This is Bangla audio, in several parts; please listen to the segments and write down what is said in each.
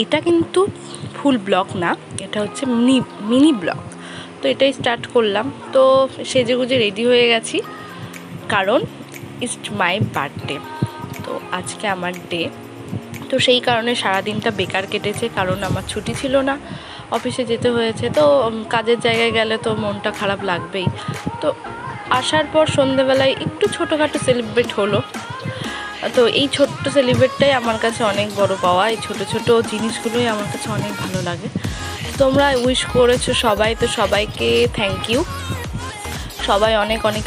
এটা কিন্তু ফুল ব্লগ না, এটা হচ্ছে মিনি ব্লগ। তো এটাই স্টার্ট করলাম। তো সেজেগুজে রেডি হয়ে গেছি, কারণ ইটস মাই বার্থডে। তো আজকে আমার ডে, তো সেই কারণে সারাদিনটা বেকার কেটেছে, কারণ আমার ছুটি ছিল না, অফিসে যেতে হয়েছে। তো কাজের জায়গায় গেলে তো মনটা খারাপ লাগবেই। তো আসার পর সন্ধেবেলায় একটু ছোটোখাটো সেলিব্রেট হলো। তো এই ছোট্ট সেলিব্রেটটাই আমার কাছে অনেক বড় পাওয়া। এই ছোটো ছোটো জিনিসগুলোই আমার কাছে অনেক ভালো লাগে। তোমরা উইশ করেছো সবাই, তো সবাইকে থ্যাংক ইউ। সবাই অনেক অনেক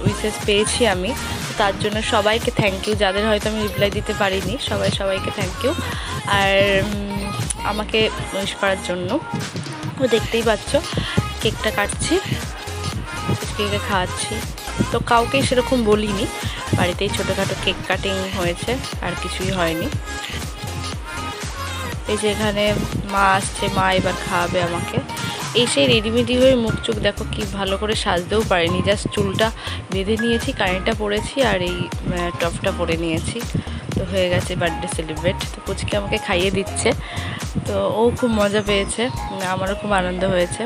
উইশেস পেয়েছি আমি, তার জন্য সবাইকে থ্যাংক ইউ। যাদের হয়তো আমি রিপ্লাই দিতে পারিনি, সবাইকে থ্যাংক ইউ। আর আমাকে উইশ করার জন্য। তো দেখতেই পাচ্ছ কেকটা কাটছি, কেকে খাওয়াচ্ছি। তো কাউকেই সেরকম বলিনি, বাড়িতেই ছোটোখাটো কেক কাটিং হয়েছে, আর কিছুই হয়নি। এই যে এখানে মা আসছে, মা এবার খাওয়াবে আমাকে। এসে রেডিমেডি হয়ে মুখ চোখ দেখো কি ভালো করে সাজতেও পারিনি, জাস্ট চুলটা বেঁধে নিয়েছি, কানেরটা পরেছি, আর এই টপটা পরে নিয়েছি। তো হয়ে গেছে বার্থডে সেলিব্রেট। তো পুচকে আমাকে খাইয়ে দিচ্ছে, তো ও খুব মজা পেয়েছে, আমারও খুব আনন্দ হয়েছে।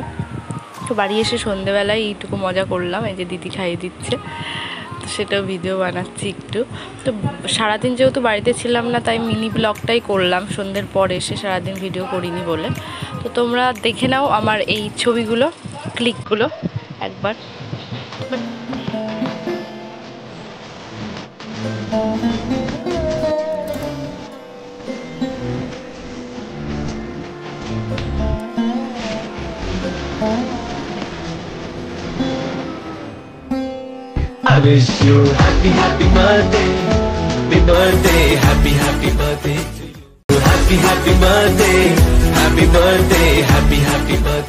তো বাড়ি এসে সন্ধেবেলায় এইটুকু মজা করলাম, এই যে দিদি খাইয়ে দিচ্ছে, তো সেটাও ভিডিও বানাচ্ছি একটু। তো সারাদিন যেহেতু বাড়িতে ছিলাম না, তাই মিনি ব্লগটাই করলাম সন্ধ্যের পর এসে, সারাদিন ভিডিও করিনি বলে। তো তোমরা দেখে নাও আমার এই ছবিগুলো, ক্লিকগুলো একবার। I wish you happy birthday, happy birthday to you. Happy birthday, happy birthday.